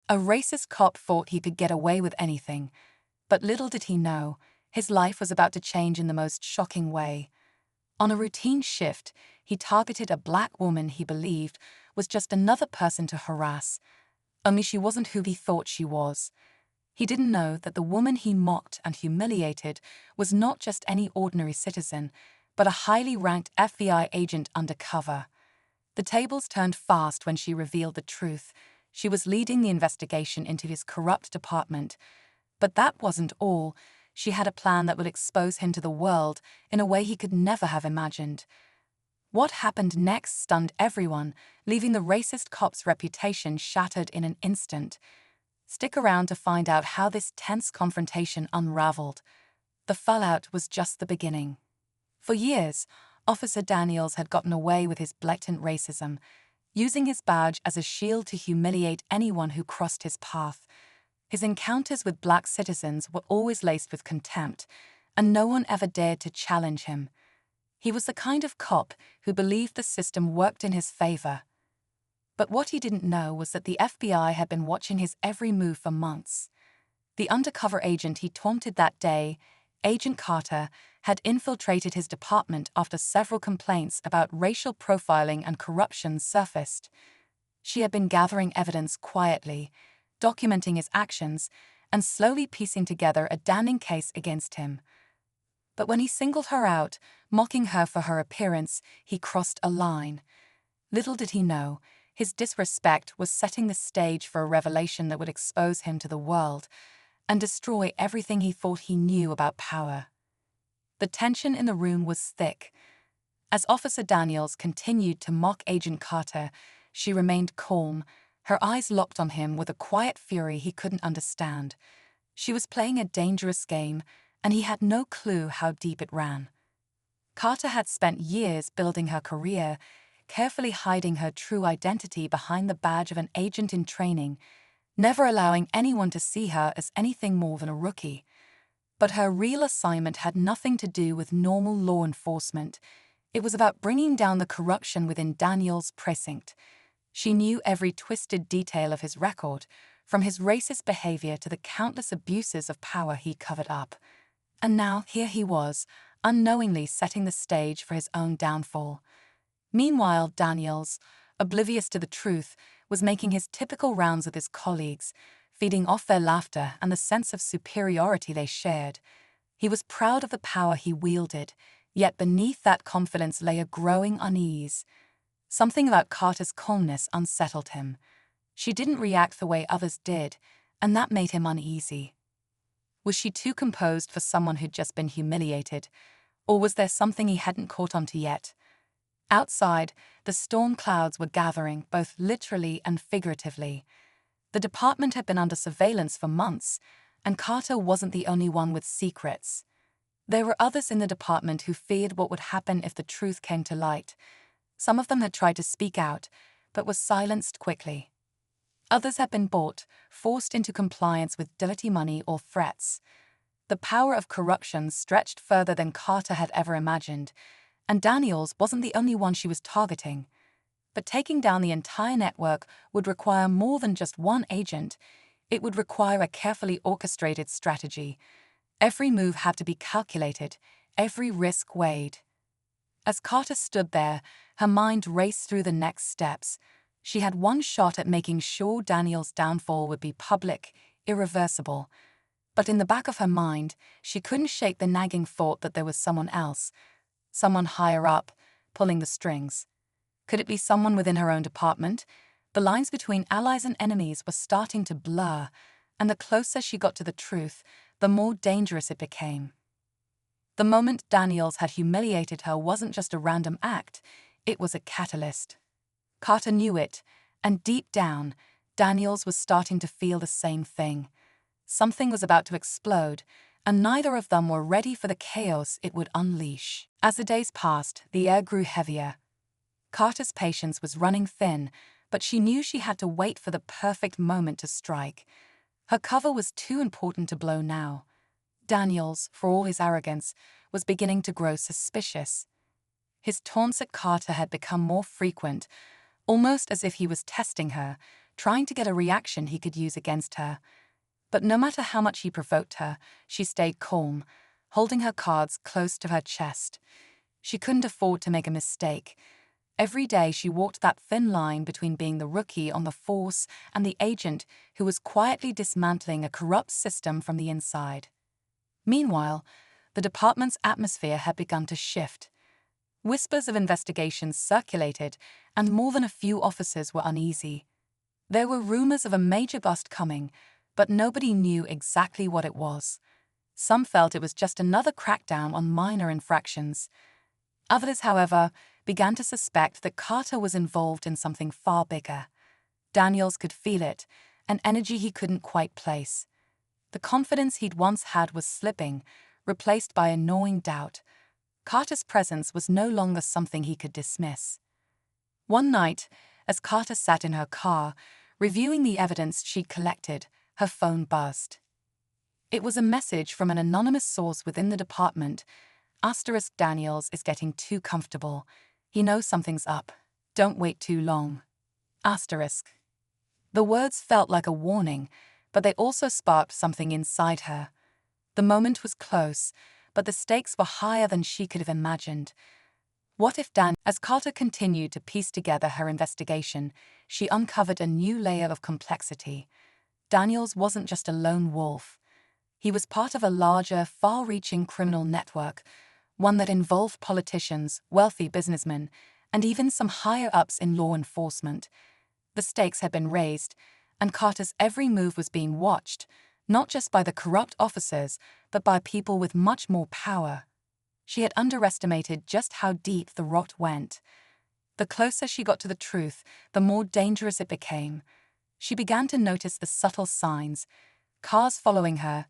A racist cop thought he could get away with anything, but little did he know, his life was about to change in the most shocking way. On a routine shift, he targeted a black woman he believed was just another person to harass, only she wasn't who he thought she was. He didn't know that the woman he mocked and humiliated was not just any ordinary citizen, but a highly ranked FBI agent undercover. The tables turned fast when she revealed the truth. She was leading the investigation into his corrupt department. But that wasn't all. She had a plan that would expose him to the world in a way he could never have imagined. What happened next stunned everyone, leaving the racist cop's reputation shattered in an instant. Stick around to find out how this tense confrontation unraveled. The fallout was just the beginning. For years, Officer Daniels had gotten away with his blatant racism, using his badge as a shield to humiliate anyone who crossed his path. His encounters with black citizens were always laced with contempt, and no one ever dared to challenge him. He was the kind of cop who believed the system worked in his favor. But what he didn't know was that the FBI had been watching his every move for months. The undercover agent he taunted that day, Agent Carter, had infiltrated his department after several complaints about racial profiling and corruption surfaced. She had been gathering evidence quietly, documenting his actions, and slowly piecing together a damning case against him. But when he singled her out, mocking her for her appearance, he crossed a line. Little did he know, his disrespect was setting the stage for a revelation that would expose him to the world and destroy everything he thought he knew about power. The tension in the room was thick. As Officer Daniels continued to mock Agent Carter, she remained calm, her eyes locked on him with a quiet fury he couldn't understand. She was playing a dangerous game, and he had no clue how deep it ran. Carter had spent years building her career, carefully hiding her true identity behind the badge of an agent in training, never allowing anyone to see her as anything more than a rookie. But her real assignment had nothing to do with normal law enforcement. It was about bringing down the corruption within Daniels' precinct. She knew every twisted detail of his record, from his racist behavior to the countless abuses of power he covered up. And now here he was, unknowingly setting the stage for his own downfall. Meanwhile, Daniels, oblivious to the truth, was making his typical rounds with his colleagues, feeding off their laughter and the sense of superiority they shared. He was proud of the power he wielded, yet beneath that confidence lay a growing unease. Something about Carter's calmness unsettled him. She didn't react the way others did, and that made him uneasy. Was she too composed for someone who'd just been humiliated, or was there something he hadn't caught on to yet? Outside, the storm clouds were gathering, both literally and figuratively. The department had been under surveillance for months, and Carter wasn't the only one with secrets. There were others in the department who feared what would happen if the truth came to light. Some of them had tried to speak out, but were silenced quickly. Others had been bought, forced into compliance with dirty money or threats. The power of corruption stretched further than Carter had ever imagined, and Daniels wasn't the only one she was targeting. But taking down the entire network would require more than just one agent. It would require a carefully orchestrated strategy. Every move had to be calculated, every risk weighed. As Carter stood there, her mind raced through the next steps. She had one shot at making sure Daniels' downfall would be public, irreversible. But in the back of her mind, she couldn't shake the nagging thought that there was someone else, someone higher up, pulling the strings. Could it be someone within her own department? The lines between allies and enemies were starting to blur, and the closer she got to the truth, the more dangerous it became. The moment Daniels had humiliated her wasn't just a random act, it was a catalyst. Carter knew it, and deep down, Daniels was starting to feel the same thing. Something was about to explode, and neither of them were ready for the chaos it would unleash. As the days passed, the air grew heavier. Carter's patience was running thin, but she knew she had to wait for the perfect moment to strike. Her cover was too important to blow now. Daniels, for all his arrogance, was beginning to grow suspicious. His taunts at Carter had become more frequent, almost as if he was testing her, trying to get a reaction he could use against her. But no matter how much he provoked her, she stayed calm, holding her cards close to her chest. She couldn't afford to make a mistake. Every day she walked that thin line between being the rookie on the force and the agent who was quietly dismantling a corrupt system from the inside. Meanwhile, the department's atmosphere had begun to shift. Whispers of investigations circulated, and more than a few officers were uneasy. There were rumors of a major bust coming, but nobody knew exactly what it was. Some felt it was just another crackdown on minor infractions. Others, however, began to suspect that Carter was involved in something far bigger. Daniels could feel it, an energy he couldn't quite place. The confidence he'd once had was slipping, replaced by a gnawing doubt. Carter's presence was no longer something he could dismiss. One night, as Carter sat in her car, reviewing the evidence she'd collected, her phone buzzed. It was a message from an anonymous source within the department. * Daniels is getting too comfortable. He knows something's up. Don't wait too long. *. The words felt like a warning, but they also sparked something inside her. The moment was close, but the stakes were higher than she could have imagined. What if As Carter continued to piece together her investigation, she uncovered a new layer of complexity. Daniels wasn't just a lone wolf. He was part of a larger, far-reaching criminal network, one that involved politicians, wealthy businessmen, and even some higher-ups in law enforcement. The stakes had been raised, and Carter's every move was being watched, not just by the corrupt officers, but by people with much more power. She had underestimated just how deep the rot went. The closer she got to the truth, the more dangerous it became. She began to notice the subtle signs: cars following her,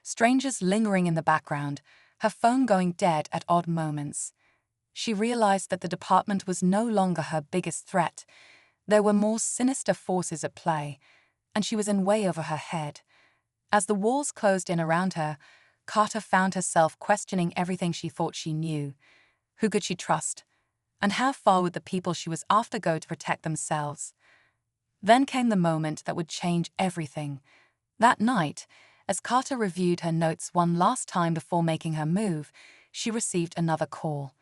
strangers lingering in the background, her phone going dead at odd moments. She realized that the department was no longer her biggest threat. There were more sinister forces at play, and she was in way over her head. As the walls closed in around her, Carter found herself questioning everything she thought she knew. Who could she trust? And how far would the people she was after go to protect themselves? Then came the moment that would change everything. That night, as Carter reviewed her notes one last time before making her move, she received another call.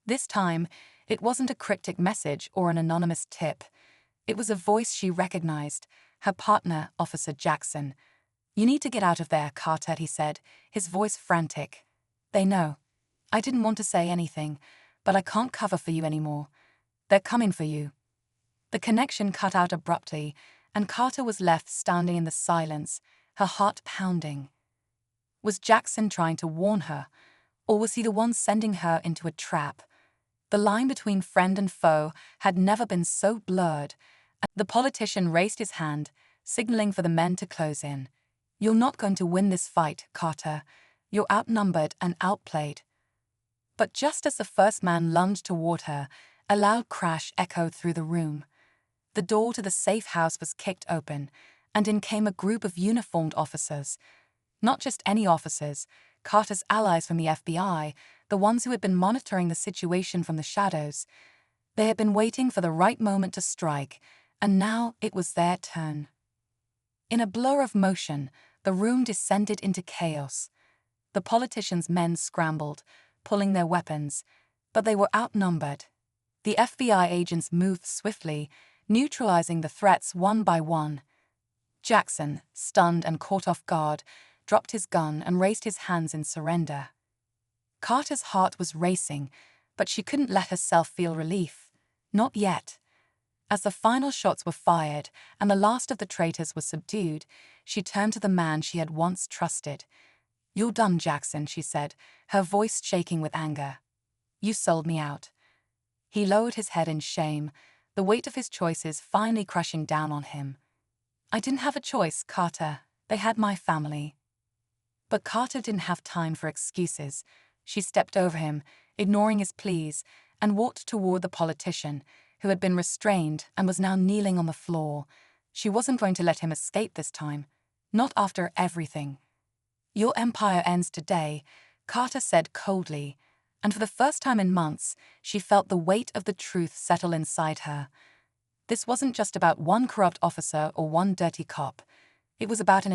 This time, it wasn't a cryptic message or an anonymous tip. It was a voice she recognized, her partner, Officer Jackson. "You need to get out of there, Carter," he said, his voice frantic. "They know. I didn't want to say anything, but I can't cover for you anymore. They're coming for you." The connection cut out abruptly, and Carter was left standing in the silence, her heart pounding. Was Jackson trying to warn her, or was he the one sending her into a trap? The line between friend and foe had never been so blurred. The politician raised his hand, signaling for the men to close in. "You're not going to win this fight, Carter. You're outnumbered and outplayed." But just as the first man lunged toward her, a loud crash echoed through the room. The door to the safe house was kicked open, and in came a group of uniformed officers. Not just any officers, Carter's allies from the FBI, the ones who had been monitoring the situation from the shadows. They had been waiting for the right moment to strike, and now it was their turn. In a blur of motion, the room descended into chaos. The politicians' men scrambled, pulling their weapons, but they were outnumbered. The FBI agents moved swiftly, neutralizing the threats one by one. Jackson, stunned and caught off guard, dropped his gun and raised his hands in surrender. Carter's heart was racing, but she couldn't let herself feel relief. Not yet. As the final shots were fired and the last of the traitors was subdued, she turned to the man she had once trusted. "You're done, Jackson," she said, her voice shaking with anger. "You sold me out." He lowered his head in shame, the weight of his choices finally crushing down on him. "I didn't have a choice, Carter. They had my family." But Carter didn't have time for excuses. She stepped over him, ignoring his pleas, and walked toward the politician, who had been restrained and was now kneeling on the floor. She wasn't going to let him escape this time. Not after everything. "Your empire ends today," Carter said coldly, and for the first time in months, she felt the weight of the truth settle inside her. This wasn't just about one corrupt officer or one dirty cop. It was about an